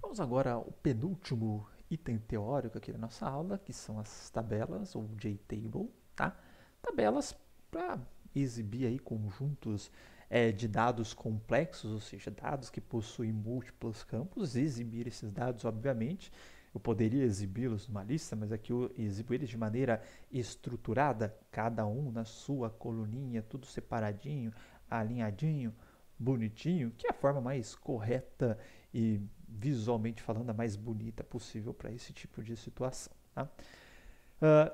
Vamos agora ao penúltimo item teórico aqui da nossa aula, que são as tabelas, ou JTable, tá? Tabelas para exibir aí conjuntos de dados complexos, ou seja, dados que possuem múltiplos campos, exibir esses dados, obviamente. Eu poderia exibi-los numa lista, mas aqui eu exibo eles de maneira estruturada, cada um na sua coluninha, tudo separadinho, alinhadinho, bonitinho, que é a forma mais correta e visualmente falando a mais bonita possível para esse tipo de situação. Tá?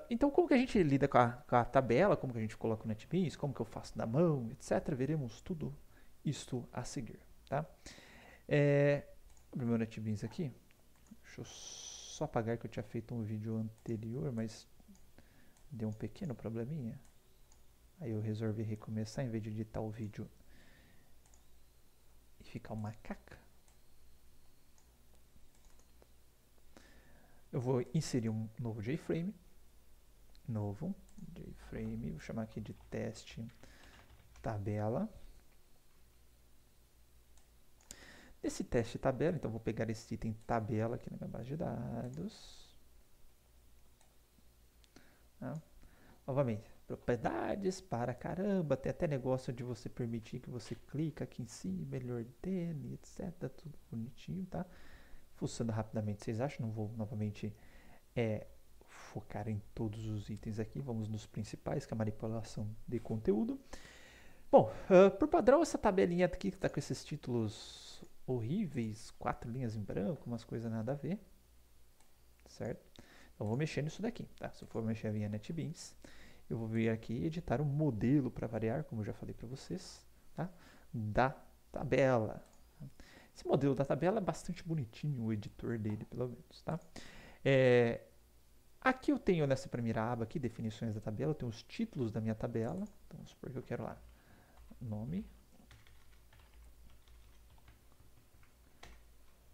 Então, como que a gente lida com a tabela, como que a gente coloca o NetBeans, como que eu faço na mão, etc. Veremos tudo isto a seguir. Tá? Abrir meu NetBeans aqui. Deixa eu só apagar que eu tinha feito um vídeo anterior, mas deu um pequeno probleminha. Aí eu resolvi recomeçar em vez de editar o vídeo e ficar uma caca. Eu vou inserir um novo JFrame. Vou chamar aqui de teste tabela. Nesse teste tabela, então vou pegar esse item tabela aqui na minha base de dados. Tá? Novamente, propriedades para caramba, tem até negócio de você permitir que você clica aqui em cima, ele ordene, etc. Tudo bonitinho, tá? Fuçando rapidamente, vocês acham? Não vou novamente focar em todos os itens aqui, vamos nos principais, que é a manipulação de conteúdo. Bom, por padrão, essa tabelinha aqui que está com esses títulos horríveis, 4 linhas em branco, umas coisas nada a ver, certo? Então, vou mexer nisso daqui, tá? Se eu for mexer via NetBeans, eu vou vir aqui e editar um modelo para variar, como eu já falei para vocês, tá? Da tabela. Esse modelo da tabela é bastante bonitinho, o editor dele, pelo menos, tá? Aqui eu tenho nessa primeira aba aqui, definições da tabela, eu tenho os títulos da minha tabela. Então, vamos supor que eu quero lá, nome.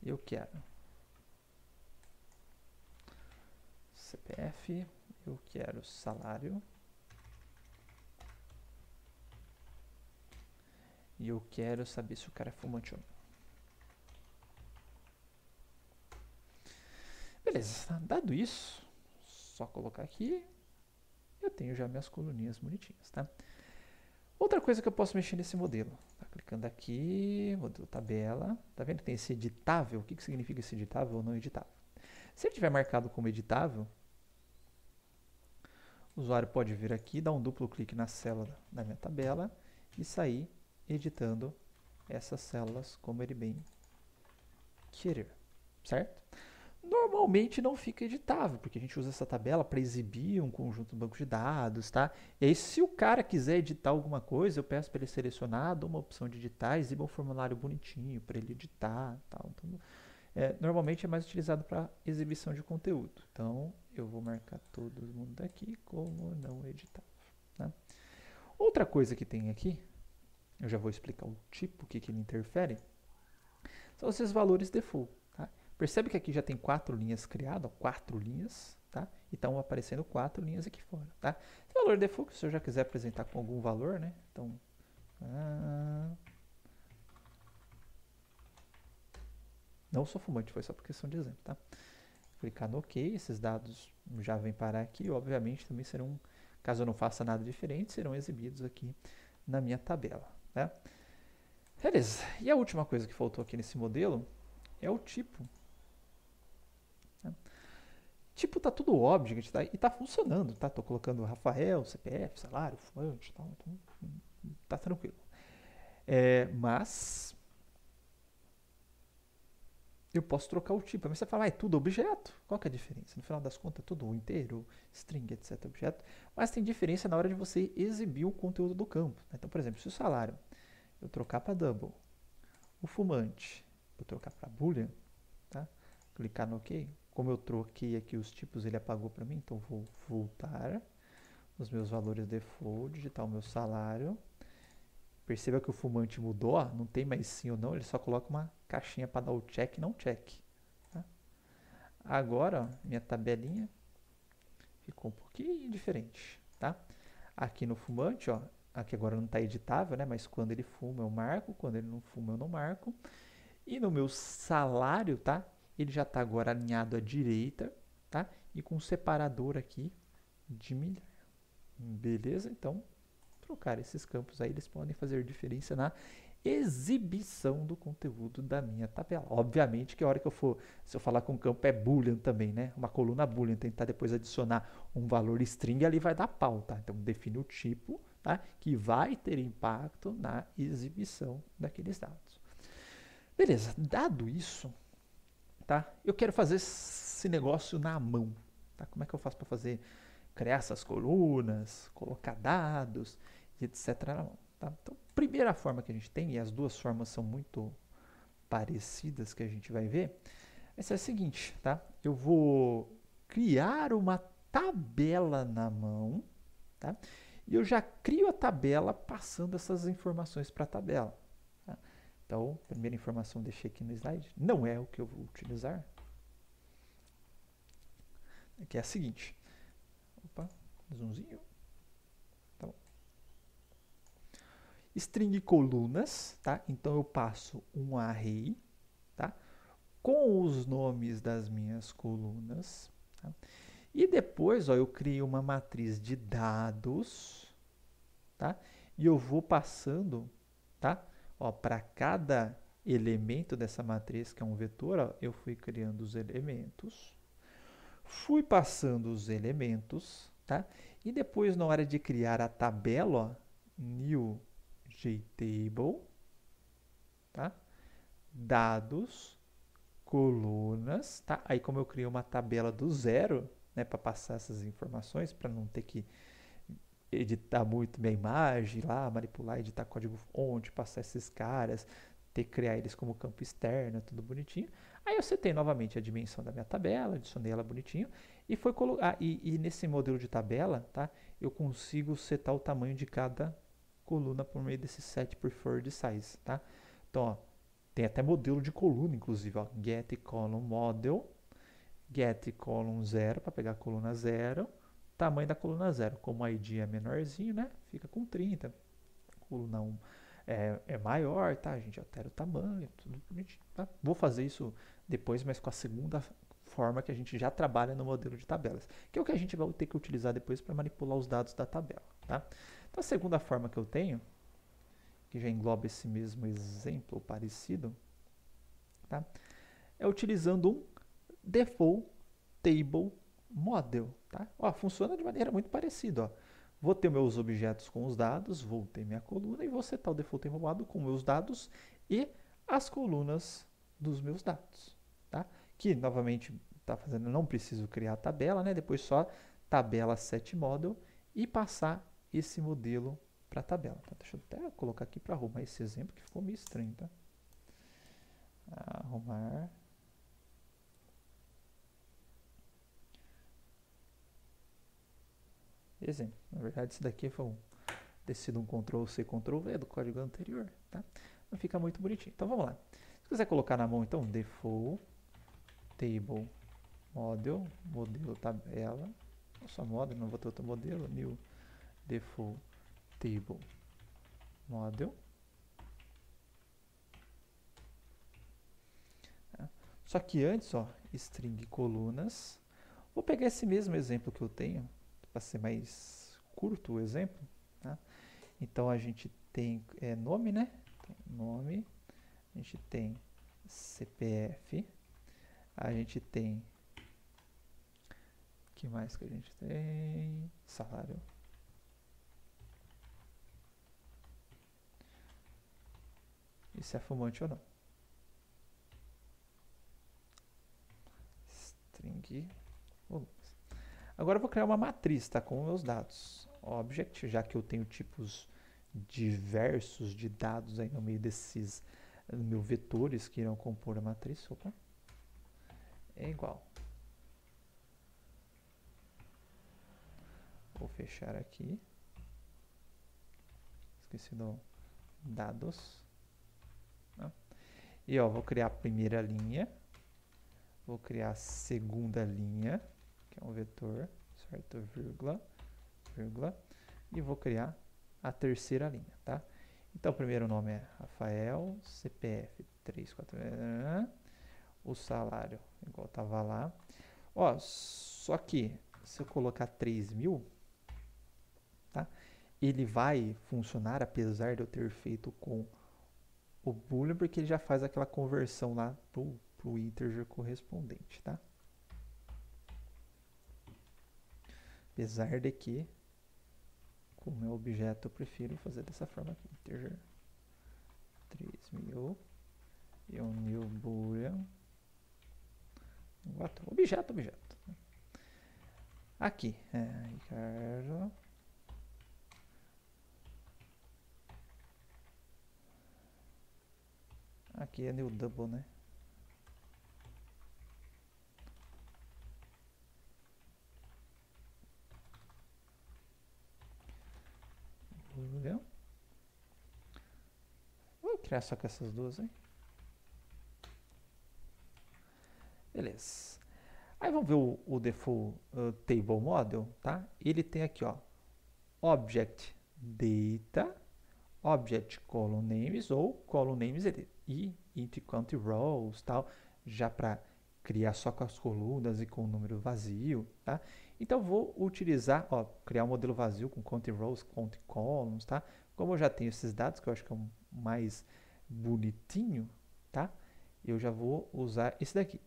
Eu quero CPF, eu quero salário. E eu quero saber se o cara é fumante ou não. Beleza, dado isso, só colocar aqui, eu tenho já minhas coluninhas bonitinhas, tá? Outra coisa que eu posso mexer nesse modelo, tá? Clicando aqui, modelo tabela, tá vendo que tem esse editável? O que significa esse editável ou não editável? Se ele tiver marcado como editável, o usuário pode vir aqui, dar um duplo clique na célula da minha tabela e sair editando essas células como ele bem querer, certo? Normalmente não fica editável, porque a gente usa essa tabela para exibir um conjunto de banco de dados, tá? E aí, se o cara quiser editar alguma coisa, eu peço para ele selecionar, dou uma opção de editar, exiba um formulário bonitinho para ele editar, tal. Então, normalmente é mais utilizado para exibição de conteúdo. Então, eu vou marcar todo mundo aqui como não editável. Tá? Outra coisa que tem aqui, eu já vou explicar o tipo, o que ele interfere, são esses valores default. Tá? Percebe que aqui já tem 4 linhas criadas, 4 linhas, tá? E estão aparecendo 4 linhas aqui fora. Tá? Esse valor default, se eu já quiser apresentar com algum valor, né? Então, não sou fumante, foi só por questão de exemplo, tá? Clicar no OK, esses dados já vêm parar aqui, obviamente também serão, caso eu não faça nada diferente, serão exibidos aqui na minha tabela, né? Beleza, e a última coisa que faltou aqui nesse modelo é o tipo. Né? Tipo tá tudo object, tá? E tá funcionando, tá? Tô colocando Rafael, CPF, salário, fumante, tal, então tá tranquilo. Mas eu posso trocar o tipo. Mas você fala, é tudo objeto? Qual que é a diferença? No final das contas, é tudo inteiro, string, etc. objeto. Mas tem diferença na hora de você exibir o conteúdo do campo. Então, por exemplo, se o salário eu trocar para double, o fumante eu trocar para boolean, tá? Clicar no OK. Como eu troquei aqui os tipos, ele apagou para mim, então vou voltar os meus valores default, digitar o meu salário. Perceba que o fumante mudou, ó, não tem mais sim ou não, ele só coloca uma caixinha para dar o check, não check. Tá? Agora, ó, minha tabelinha ficou um pouquinho diferente, tá? Aqui no fumante, ó, aqui agora não está editável, né? Mas quando ele fuma eu marco, quando ele não fuma eu não marco. E no meu salário, tá? ele já está agora alinhado à direita, tá? E com um separador aqui de milhar. Beleza? Então, trocar esses campos aí, eles podem fazer diferença na exibição do conteúdo da minha tabela. Obviamente que a hora que eu for, se eu falar com um campo é boolean também, né? Uma coluna boolean, tentar depois adicionar um valor string, ali vai dar pau, tá? Então, define o tipo, tá? Que vai ter impacto na exibição daqueles dados. Beleza, dado isso, tá? Eu quero fazer esse negócio na mão, tá? Como é que eu faço para fazer, criar essas colunas, colocar dados, etc. na mão, tá? Então, primeira forma que a gente tem, e as duas formas são muito parecidas que a gente vai ver, essa é a seguinte, tá? Eu vou criar uma tabela na mão, tá? E eu já crio a tabela passando essas informações para a tabela. Tá? Então, a primeira informação deixei aqui no slide, não é o que eu vou utilizar, que é a seguinte. Opa, zoomzinho. Então, string colunas, tá? Então eu passo um array, tá? Com os nomes das minhas colunas, tá? E depois, ó, eu crio uma matriz de dados, tá? E eu vou passando, tá? Ó, para cada elemento dessa matriz, que é um vetor, ó, eu fui criando os elementos, fui passando os elementos, tá? E depois, na hora de criar a tabela, ó, new JTable, tá? Dados, colunas, tá? Aí como eu criei uma tabela do zero, né, para passar essas informações, para não ter que editar muito minha imagem lá, manipular, editar código-fonte, passar esses caras, ter que criar eles como campo externo, tudo bonitinho. Aí eu setei novamente a dimensão da minha tabela, adicionei ela bonitinho e foi colocar. E nesse modelo de tabela, tá? Eu consigo setar o tamanho de cada coluna por meio desse set preferred size, tá? Então, ó, tem até modelo de coluna, inclusive, ó, get column model, get column 0 para pegar a coluna 0, tamanho da coluna 0, como o ID é menorzinho, né? Fica com 30. Coluna 1 é maior, tá? A gente altera o tamanho, tudo bonitinho, tá? Vou fazer isso depois, mas com a segunda forma que a gente já trabalha no modelo de tabelas, que é o que a gente vai ter que utilizar depois para manipular os dados da tabela, tá? Então, a segunda forma que eu tenho, que já engloba esse mesmo exemplo parecido, tá? É utilizando um default table model, tá? Ó, funciona de maneira muito parecida, ó. Vou ter meus objetos com os dados, vou ter minha coluna e vou setar o default table model com meus dados e as colunas dos meus dados, tá? Que novamente tá fazendo, não preciso criar a tabela, né? Depois só tabela set model e passar esse modelo para a tabela. Tá? Deixa eu até colocar aqui para arrumar esse exemplo que ficou meio estranho, tá? Arrumar. Exemplo. Na verdade, esse daqui foi ter sido um Ctrl+C, Ctrl+V do código anterior, tá? Não fica muito bonitinho. Então, vamos lá. Se quiser colocar na mão, então, default table model, modelo tabela, não só model, não vou ter outro modelo, new default table model. Tá? Só que antes, ó, string colunas. Vou pegar esse mesmo exemplo que eu tenho, para ser mais curto o exemplo, tá? Então a gente tem nome, né? Tem nome, a gente tem CPF, a gente tem, que mais que a gente tem? Salário. E se é fumante ou não. String volumes. Agora eu vou criar uma matriz, tá? Com meus dados. Object, já que eu tenho tipos diversos de dados aí no meio desses meus vetores que irão compor a matriz. Opa. É igual. Vou fechar aqui. Esqueci do dados. Não. E ó, vou criar a primeira linha. Vou criar a segunda linha, que é um vetor, certo? Vírgula, vírgula. E vou criar a terceira linha, tá? Então, o primeiro nome é Rafael, CPF 34, o salário igual tava lá. Ó, só que se eu colocar 3.000, tá? Ele vai funcionar apesar de eu ter feito com o boolean, porque ele já faz aquela conversão lá pro integer correspondente, tá? Apesar de que, como é objeto, eu prefiro fazer dessa forma aqui. Integer 3.000 e um new boolean. Objeto. Aqui, Ricardo. Aqui é new double, né? Boolean. Vou criar só com essas duas, hein? Beleza. Aí vamos ver o default table model, tá? Ele tem aqui, ó, object data, object column names ou column names e int count rows, tal, já para criar só com as colunas e com o número vazio, tá? Então vou utilizar, ó, criar um modelo vazio com count rows, count columns, tá? Como eu já tenho esses dados, que eu acho que é o mais bonitinho, tá? Eu já vou usar esse daqui,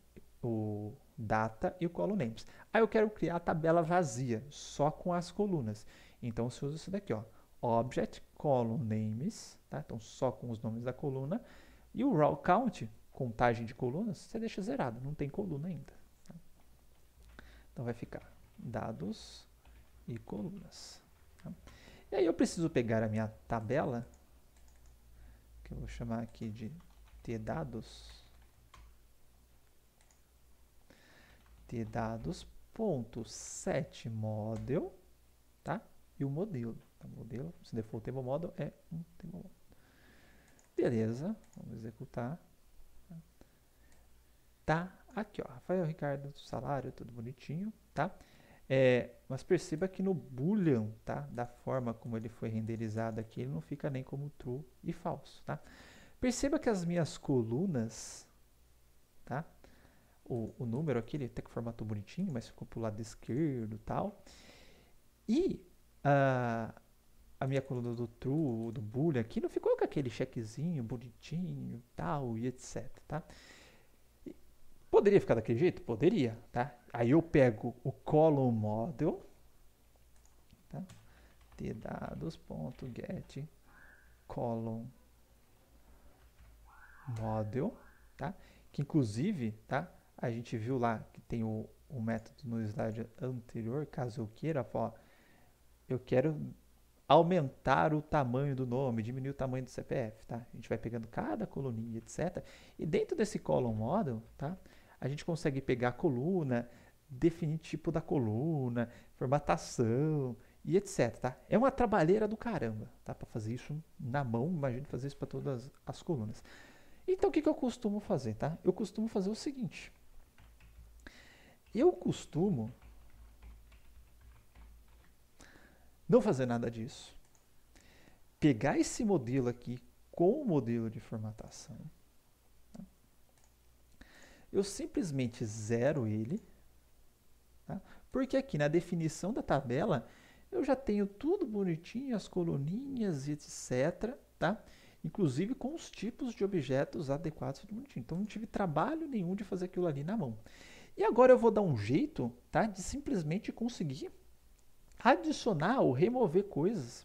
o data e o column names. Aí eu quero criar a tabela vazia, só com as colunas. Então você usa isso daqui, ó, object column names, tá? Então só com os nomes da coluna, e o raw count, contagem de colunas, você deixa zerado, não tem coluna ainda. Tá? Então vai ficar dados e colunas. Tá? E aí eu preciso pegar a minha tabela, que eu vou chamar aqui de tdados, tdados.setModel, tá? E o modelo. Tá? Modelo, se default table model é um table model. Beleza, vamos executar. Tá aqui, ó, Rafael Ricardo, salário, tudo bonitinho, tá? Mas perceba que no boolean, tá? Da forma como ele foi renderizado aqui, ele não fica nem como true e falso, tá? Perceba que as minhas colunas, tá? O número aqui, ele até que formatou bonitinho, mas ficou pro lado esquerdo e tal. E a minha coluna do true, do boolean aqui, não ficou com aquele checkzinho bonitinho, tal, e etc, tá? Poderia ficar daquele jeito? Poderia, tá? Aí eu pego o column model, tá? tdados.get column model, tá? Que inclusive, tá? A gente viu lá que tem o método no slide anterior, caso eu queira, ó, eu quero aumentar o tamanho do nome, diminuir o tamanho do CPF, tá? A gente vai pegando cada coluninha, etc. E dentro desse column model, tá? A gente consegue pegar a coluna, definir tipo da coluna, formatação e etc, tá? É uma trabalheira do caramba, tá? Para fazer isso na mão, imagine fazer isso para todas as colunas. Então, o que eu costumo fazer, tá? Eu costumo fazer o seguinte. Eu costumo não fazer nada disso. Pegar esse modelo aqui com o modelo de formatação. Tá? Eu simplesmente zero ele. Tá? Porque aqui na definição da tabela eu já tenho tudo bonitinho, as coluninhas, etc. Tá? Inclusive com os tipos de objetos adequados, tudo bonitinho. Então não tive trabalho nenhum de fazer aquilo ali na mão. E agora eu vou dar um jeito, tá, de simplesmente conseguir adicionar ou remover coisas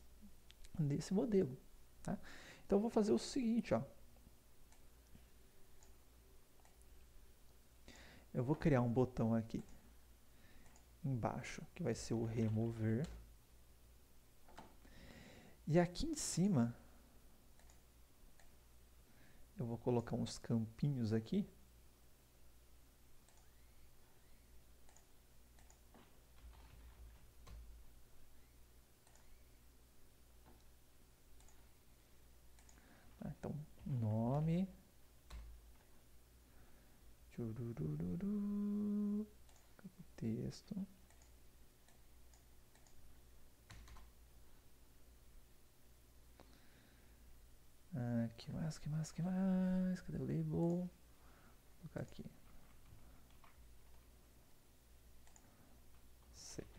nesse modelo. Tá? Então eu vou fazer o seguinte, ó. Eu vou criar um botão aqui embaixo, que vai ser o remover. E aqui em cima, eu vou colocar uns campinhos aqui. Tá? Então, nome. Texto. Que mais? Cadê o label? Vou colocar aqui.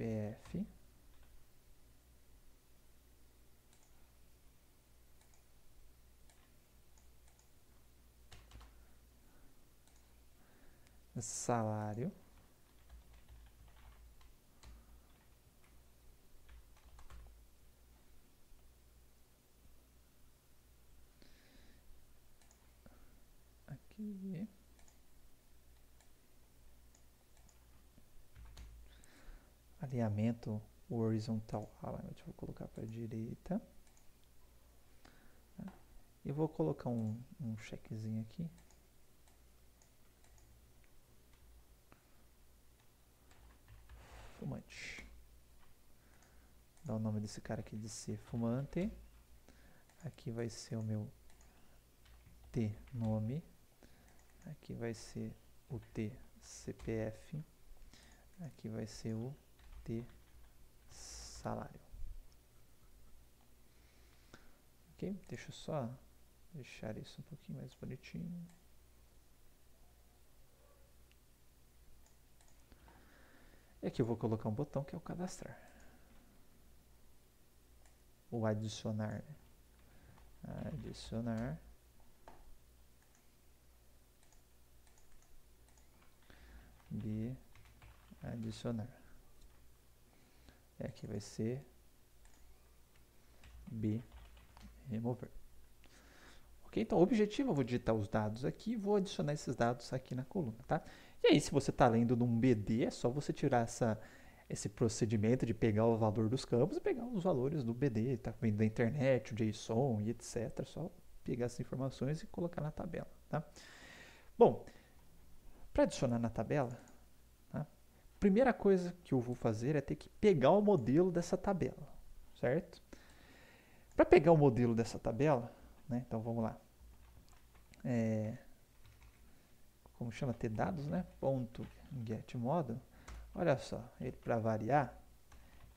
CPF, salário, aqui, alinhamento horizontal alignment, vou colocar para a direita. Eu vou colocar um checkzinho aqui. Fumante. Dá o nome desse cara aqui de ser fumante. Aqui vai ser o meu T nome. Aqui vai ser o T CPF. Aqui vai ser o T salário. Ok? Deixa eu só deixar isso um pouquinho mais bonitinho. E aqui eu vou colocar um botão que é o cadastrar. O adicionar. Adicionar. B. Adicionar. E aqui vai ser B. Remover. Ok? Então, o objetivo, eu vou digitar os dados aqui e vou adicionar esses dados aqui na coluna, tá? E aí, se você está lendo num BD, é só você tirar esse procedimento de pegar o valor dos campos e pegar os valores do BD, tá vendo da internet, o JSON e etc. É só pegar essas informações e colocar na tabela, tá? Bom, para adicionar na tabela, tá? Primeira coisa que eu vou fazer é ter que pegar o modelo dessa tabela, certo? Para pegar o modelo dessa tabela, né? Então vamos lá. Como chama? Ter dados, né? Ponto get model. Olha só, ele para variar,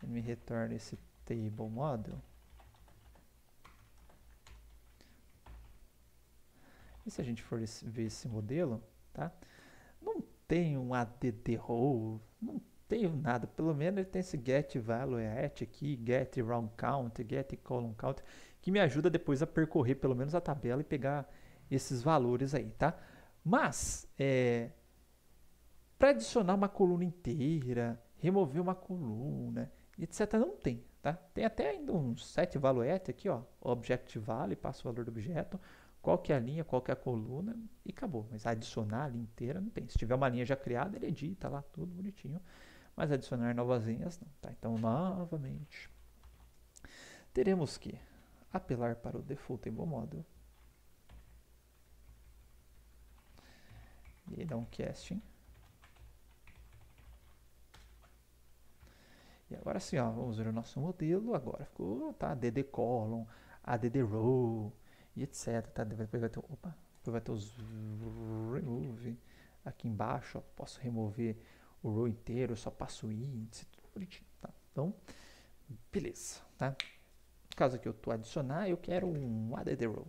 ele me retorna esse table model. E se a gente for ver esse modelo, tá? Não tem um add row, não tem nada. Pelo menos ele tem esse get value at aqui, get round count, get column count, que me ajuda depois a percorrer pelo menos a tabela e pegar esses valores aí, tá? Mas, para adicionar uma coluna inteira, remover uma coluna, etc. não tem, tá? Tem até ainda um set value at aqui, ó, object value, passa o valor do objeto, qual que é a linha, qual que é a coluna e acabou. Mas adicionar a linha inteira não tem. Se tiver uma linha já criada, ele edita lá tudo bonitinho, mas adicionar novas linhas não, tá? Então, novamente, teremos que apelar para o default table model e dar um casting. E agora sim, ó, vamos ver o nosso modelo. Agora ficou, tá? DD column, ADD row e etc. Tá? Depois vai ter os remove aqui embaixo. Ó, posso remover o row inteiro, só passo o índice, tudo bonitinho. Tá? Então, beleza. Tá? No caso aqui eu estou adicionar, eu quero um ADD row.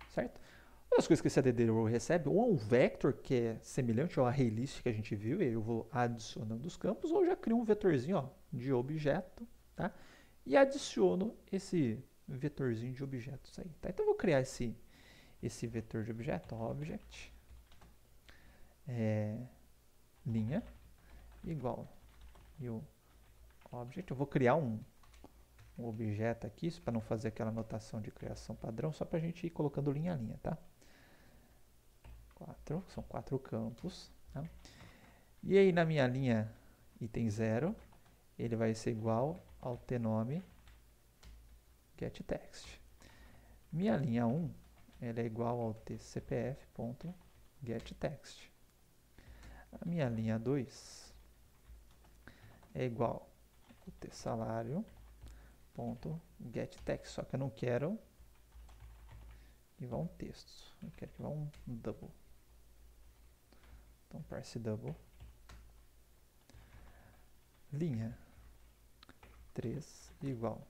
Certo? Uma das coisas que esse ADD row recebe, ou é um vector que é semelhante ao array list que a gente viu, e aí eu vou adicionando os campos, ou já crio um vetorzinho, ó, de objeto, tá? E adiciono esse vetorzinho de objetos aí, tá? Então eu vou criar esse vetor de objeto, object, linha, igual, e o object, eu vou criar um objeto aqui, para não fazer aquela notação de criação padrão, só para a gente ir colocando linha a linha, tá? São 4 campos. Tá? E aí na minha linha item 0, ele vai ser igual ao tnome getText. Minha linha 1, ela é igual ao tcpf.getText. A minha linha 2 é igual ao tsalário.getText, só que eu não quero que vá um texto, eu quero que vá um double. Então, parse double. Linha 3 igual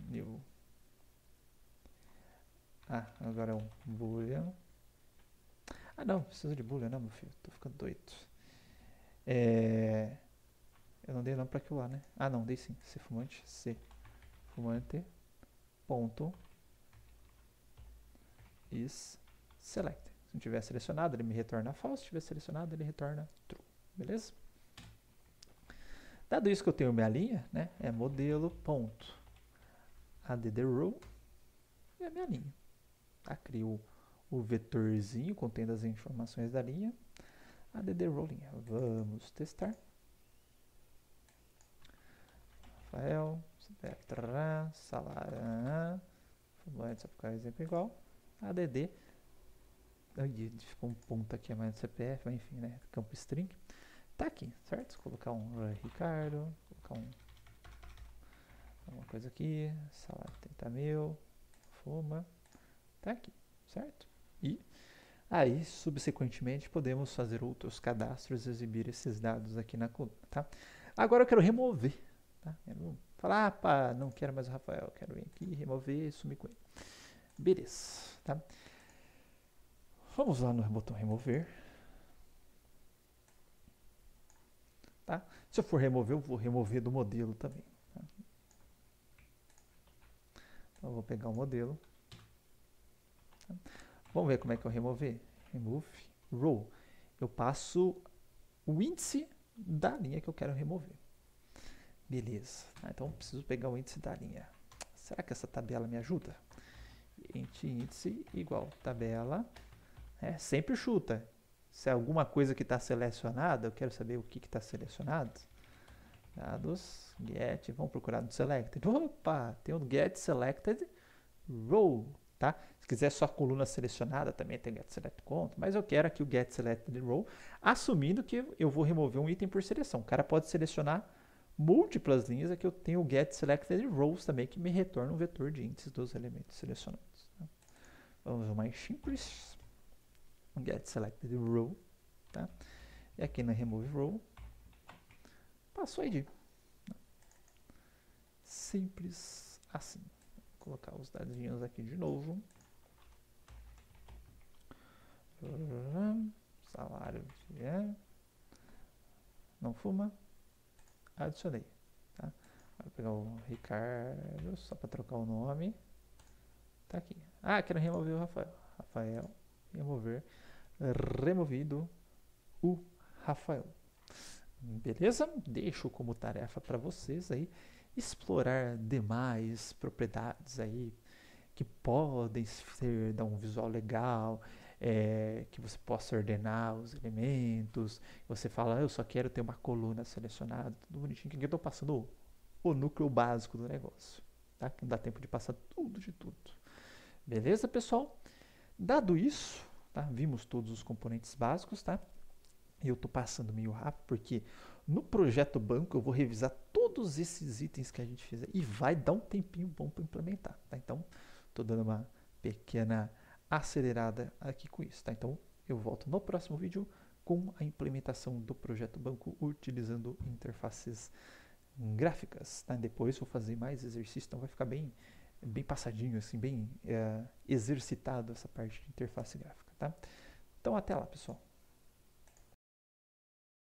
new. Agora é um boolean. Ah, não, precisa de boolean, não, meu filho. Tô ficando doido. É... Eu não dei nome para aquilo lá, né? Ah, não, dei sim. C fumante, C fumante, ponto, is selected. Se não tiver selecionado, ele me retorna false. Se tiver selecionado, ele retorna true. Beleza? Dado isso que eu tenho minha linha, né? É modelo, ponto, addRow e a minha linha. Tá? Crio o vetorzinho contendo as informações da linha. AddRow linha. Vamos testar. Rafael, salário, fumante, só por exemplo igual. ADD. Ficou um ponto aqui a mais do CPF, mas enfim, né? Campo string. Tá aqui, certo? Colocar um Ricardo, colocar uma coisa aqui, salário 30 mil, fuma, tá aqui, certo? E aí, subsequentemente, podemos fazer outros cadastros e exibir esses dados aqui na coluna, tá? Agora eu quero remover, tá? Quero falar, pá, não quero mais o Rafael, quero vir aqui, remover e sumir com ele. Beleza, tá? Vamos lá no botão remover. Tá? Se eu for remover, eu vou remover do modelo também. Tá? Então eu vou pegar o modelo. Tá? Vamos ver como é que eu remover. Remove row. Eu passo o índice da linha que eu quero remover. Beleza. Tá? Então eu preciso pegar o índice da linha. Será que essa tabela me ajuda? Índice igual tabela. Sempre chuta. Se é alguma coisa que está selecionada, eu quero saber o que está selecionado. Dados, get, vamos procurar no selected. Opa, tem um get selected row, tá? Se quiser só coluna selecionada, também tem get select conto, mas eu quero aqui o get selected row, assumindo que eu vou remover um item por seleção. O cara pode selecionar múltiplas linhas, aqui eu tenho o get selected rows também, que me retorna um vetor de índices dos elementos selecionados. Tá? Vamos ao mais simples. Get selected row, tá? E aqui na remove row, passou ID. Simples assim. Vou colocar os dadinhos aqui de novo. Salário de não fuma. Adicionei. Tá? Vou pegar o Ricardo só para trocar o nome. Tá aqui. Ah, quero remover o Rafael. Rafael, remover. Removido o Rafael. Beleza? Deixo como tarefa para vocês aí explorar demais propriedades aí que podem dar um visual legal, que você possa ordenar os elementos. Você fala, eu só quero ter uma coluna selecionada, tudo bonitinho. Aqui eu estou passando o núcleo básico do negócio, tá? Que não dá tempo de passar tudo de tudo. Beleza, pessoal? Dado isso, tá? Vimos todos os componentes básicos, tá? E eu estou passando meio rápido porque no projeto banco eu vou revisar todos esses itens que a gente fizer e vai dar um tempinho bom para implementar, tá? Então, estou dando uma pequena acelerada aqui com isso, tá? Então, eu volto no próximo vídeo com a implementação do projeto banco utilizando interfaces gráficas, tá? Depois vou fazer mais exercício, então vai ficar bem passadinho, assim, bem exercitado essa parte de interface gráfica, tá? Então, até lá, pessoal.